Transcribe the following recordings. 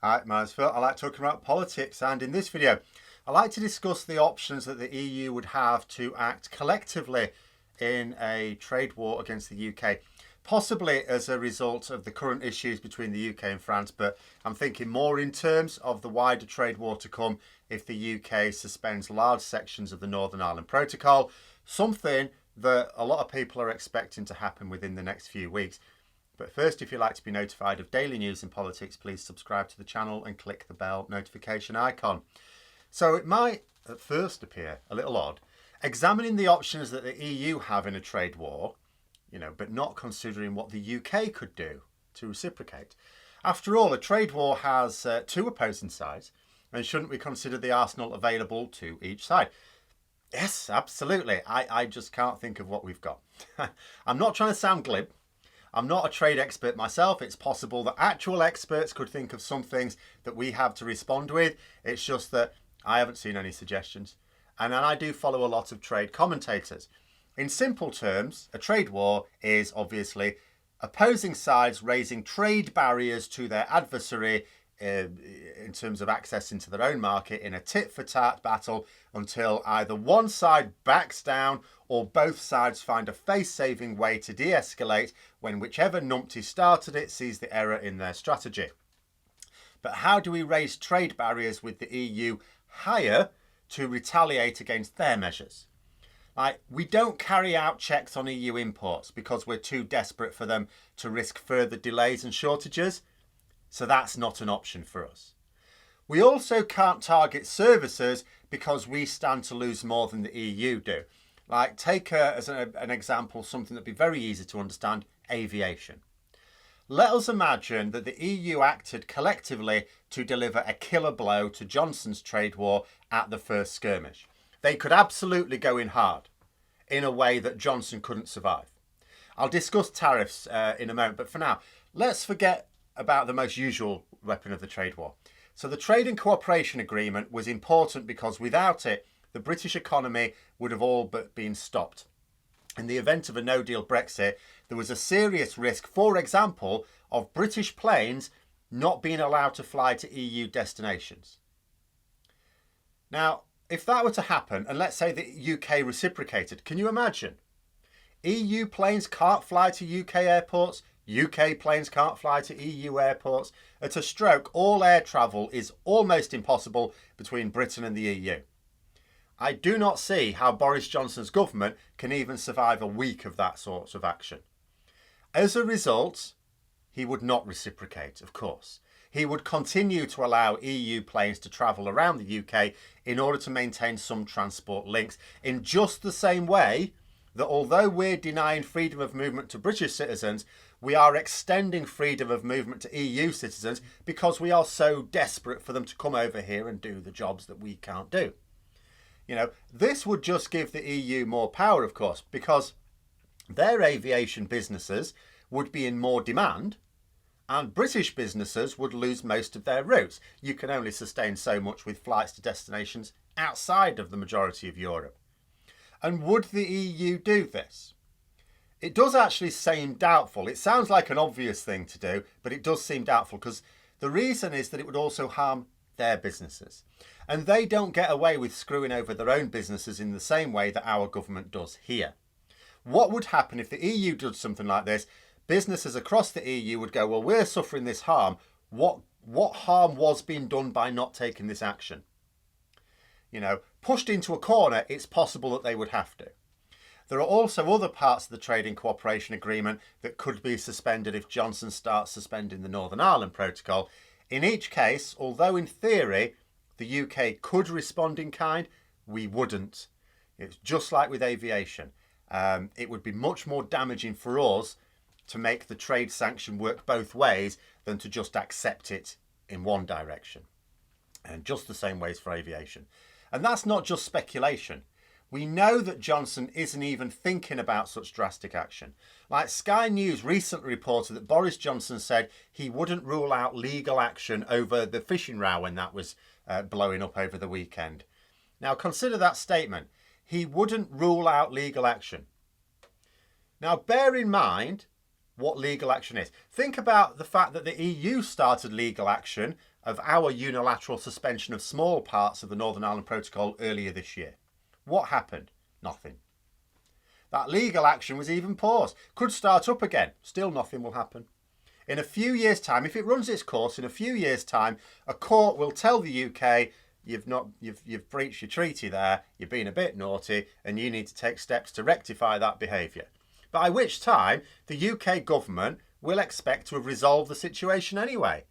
Hi, my name's Phil. I like talking about politics, and in this video I like to discuss the options that the EU would have to act collectively in a trade war against the UK, possibly as a result of the current issues between the UK and France, but I'm thinking more in terms of the wider trade war to come if the UK suspends large sections of the Northern Ireland Protocol, something that a lot of people are expecting to happen within the next few weeks. But first, if you'd like to be notified of daily news in politics, please subscribe to the channel and click the bell notification icon. So it might at first appear a little odd, examining the options that the EU have in a trade war, but not considering what the UK could do to reciprocate. After all, a trade war has two opposing sides, and shouldn't we consider the arsenal available to each side? Yes, absolutely. I just can't think of what we've got. I'm not trying to sound glib. I'm not a trade expert myself. It's possible that actual experts could think of some things that we have to respond with. It's just that I haven't seen any suggestions. And I do follow a lot of trade commentators. In simple terms, a trade war is obviously opposing sides raising trade barriers to their adversary in terms of access into their own market in a tit-for-tat battle until either one side backs down or both sides find a face-saving way to de-escalate when whichever numpty started it sees the error in their strategy. But how do we raise trade barriers with the EU higher to retaliate against their measures? We don't carry out checks on EU imports because we're too desperate for them to risk further delays and shortages. So that's not an option for us. We also can't target services because we stand to lose more than the EU do. Take as an example something that'd be very easy to understand, aviation. Let us imagine that the EU acted collectively to deliver a killer blow to Johnson's trade war at the first skirmish. They could absolutely go in hard in a way that Johnson couldn't survive. I'll discuss tariffs in a moment, but for now, let's forget about the most usual weapon of the trade war. So the Trade and Cooperation Agreement was important because without it, the British economy would have all but been stopped. In the event of a no-deal Brexit, there was a serious risk, for example, of British planes not being allowed to fly to EU destinations. Now, if that were to happen, and let's say the UK reciprocated, can you imagine? EU planes can't fly to UK airports, UK planes can't fly to EU airports. At a stroke, all air travel is almost impossible between Britain and the EU. I do not see how Boris Johnson's government can even survive a week of that sort of action. As a result, he would not reciprocate, of course. He would continue to allow EU planes to travel around the UK in order to maintain some transport links, in just the same way that although we're denying freedom of movement to British citizens, we are extending freedom of movement to EU citizens because we are so desperate for them to come over here and do the jobs that we can't do. This would just give the EU more power, of course, because their aviation businesses would be in more demand and British businesses would lose most of their routes. You can only sustain so much with flights to destinations outside of the majority of Europe. And would the EU do this? It does actually seem doubtful. It sounds like an obvious thing to do, but it does seem doubtful because the reason is that it would also harm their businesses. And they don't get away with screwing over their own businesses in the same way that our government does here. What would happen if the EU did something like this? Businesses across the EU would go, well, we're suffering this harm. What harm was being done by not taking this action? Pushed into a corner, it's possible that they would have to. There are also other parts of the Trade and Cooperation Agreement that could be suspended if Johnson starts suspending the Northern Ireland Protocol. In each case, although in theory the UK could respond in kind, we wouldn't. It's just like with aviation. It would be much more damaging for us to make the trade sanction work both ways than to just accept it in one direction. And just the same ways for aviation. And that's not just speculation. We know that Johnson isn't even thinking about such drastic action. Sky News recently reported that Boris Johnson said he wouldn't rule out legal action over the fishing row when that was blowing up over the weekend. Now consider that statement. He wouldn't rule out legal action. Now bear in mind what legal action is. Think about the fact that the EU started legal action of our unilateral suspension of small parts of the Northern Ireland Protocol earlier this year. What happened? Nothing. That legal action was even paused. Could start up again. Still nothing will happen. In a few years' time, if it runs its course, in a few years' time, a court will tell the UK, you've breached your treaty there, you've been a bit naughty, and you need to take steps to rectify that behaviour. By which time, the UK government will expect to have resolved the situation anyway,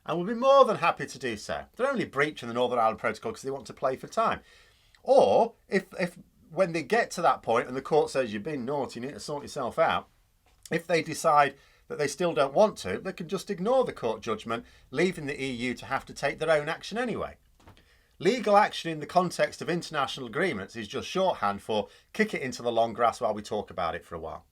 and will be more than happy to do so. They're only breaching the Northern Ireland Protocol because they want to play for time. Or, if when they get to that point and the court says you've been naughty, you need to sort yourself out, if they decide that they still don't want to, they can just ignore the court judgment, leaving the EU to have to take their own action anyway. Legal action in the context of international agreements is just shorthand for kick it into the long grass while we talk about it for a while.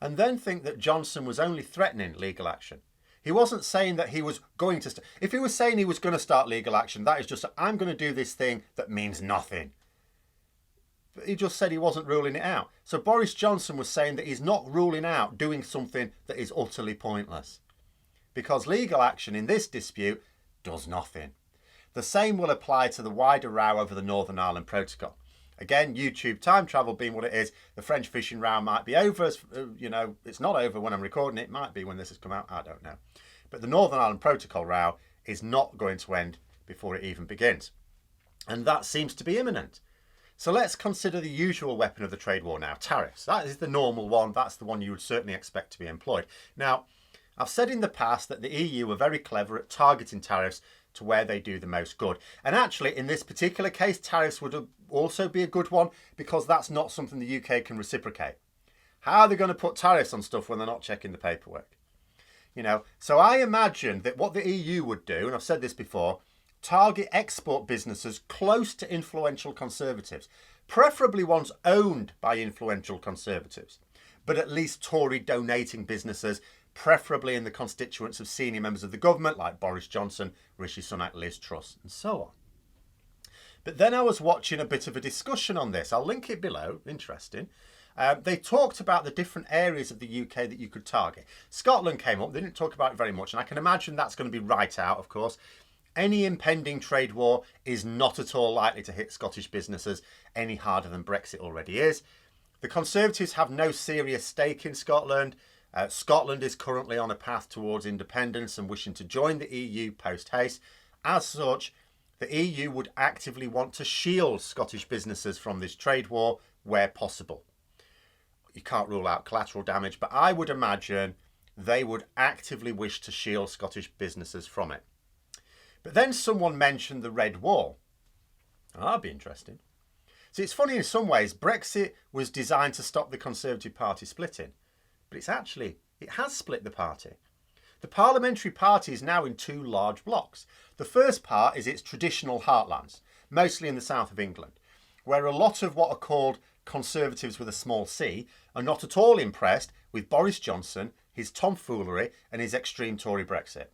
And then think that Johnson was only threatening legal action. He wasn't saying that he was going to... If he was saying he was going to start legal action, that is just, I'm going to do this thing that means nothing. But he just said he wasn't ruling it out. So Boris Johnson was saying that he's not ruling out doing something that is utterly pointless. Because legal action in this dispute does nothing. The same will apply to the wider row over the Northern Ireland Protocol. Again, YouTube time travel being what it is, the French fishing row might be over. It's not over when I'm recording it. It might be when this has come out. I don't know. But the Northern Ireland Protocol row is not going to end before it even begins. And that seems to be imminent. So let's consider the usual weapon of the trade war now, tariffs. That is the normal one. That's the one you would certainly expect to be employed. Now, I've said in the past that the EU are very clever at targeting tariffs to where they do the most good. And actually, in this particular case, tariffs would also be a good one because that's not something the UK can reciprocate. How are they going to put tariffs on stuff when they're not checking the paperwork? So I imagine that what the EU would do, and I've said this before, target export businesses close to influential Conservatives, preferably ones owned by influential Conservatives, but at least Tory donating businesses, preferably in the constituents of senior members of the government like Boris Johnson, Rishi Sunak, Liz Truss, and so on. But then I was watching a bit of a discussion on this. I'll link it below, interesting. They talked about the different areas of the UK that you could target. Scotland came up, they didn't talk about it very much, and I can imagine that's going to be right out, of course. Any impending trade war is not at all likely to hit Scottish businesses any harder than Brexit already is. The Conservatives have no serious stake in Scotland. Scotland is currently on a path towards independence and wishing to join the EU post-haste. As such, the EU would actively want to shield Scottish businesses from this trade war where possible. You can't rule out collateral damage, but I would imagine they would actively wish to shield Scottish businesses from it. But then someone mentioned the Red Wall. Oh, that'd be interesting. See, it's funny in some ways, Brexit was designed to stop the Conservative Party splitting. But it has split the party. The parliamentary party is now in two large blocks. The first part is its traditional heartlands, mostly in the south of England, where a lot of what are called Conservatives with a small c are not at all impressed with Boris Johnson, his tomfoolery and his extreme Tory Brexit.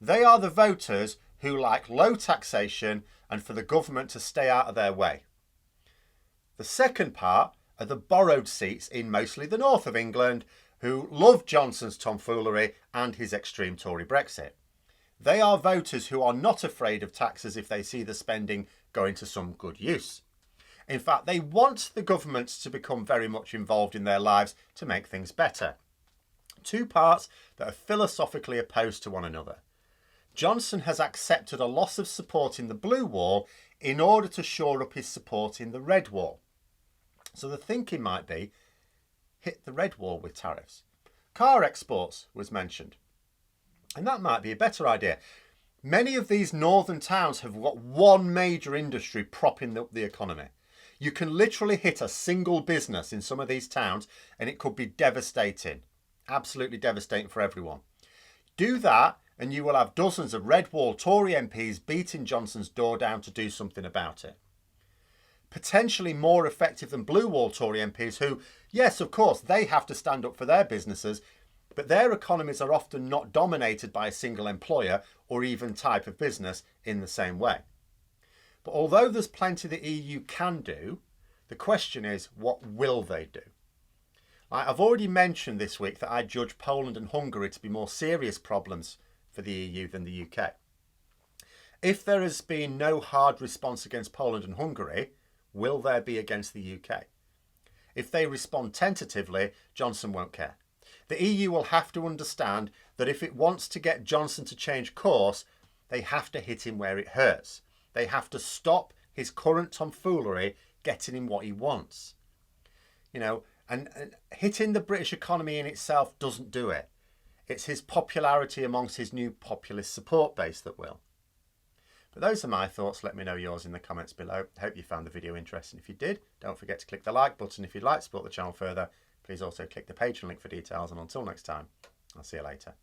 They are the voters who like low taxation and for the government to stay out of their way. The second part are the borrowed seats in mostly the north of England who love Johnson's tomfoolery and his extreme Tory Brexit. They are voters who are not afraid of taxes if they see the spending going to some good use. In fact, they want the governments to become very much involved in their lives to make things better. Two parts that are philosophically opposed to one another. Johnson has accepted a loss of support in the blue wall in order to shore up his support in the red wall. So the thinking might be, hit the red wall with tariffs. Car exports was mentioned. And that might be a better idea. Many of these northern towns have got one major industry propping up the economy. You can literally hit a single business in some of these towns and it could be devastating. Absolutely devastating for everyone. Do that and you will have dozens of red wall Tory MPs beating Johnson's door down to do something about it. Potentially more effective than blue wall Tory MPs who, yes, of course, they have to stand up for their businesses, but their economies are often not dominated by a single employer or even type of business in the same way. But although there's plenty the EU can do, the question is, what will they do? I've already mentioned this week that I judge Poland and Hungary to be more serious problems for the EU than the UK. If there has been no hard response against Poland and Hungary, will there be against the UK? If they respond tentatively, Johnson won't care. The EU will have to understand that if it wants to get Johnson to change course, they have to hit him where it hurts. They have to stop his current tomfoolery getting him what he wants. You know, and hitting the British economy in itself doesn't do it. It's his popularity amongst his new populist support base that will. But those are my thoughts. Let me know yours in the comments below. I hope you found the video interesting. If you did, don't forget to click the like button. If you'd like to support the channel further, please also click the Patreon link for details. And until next time, I'll see you later.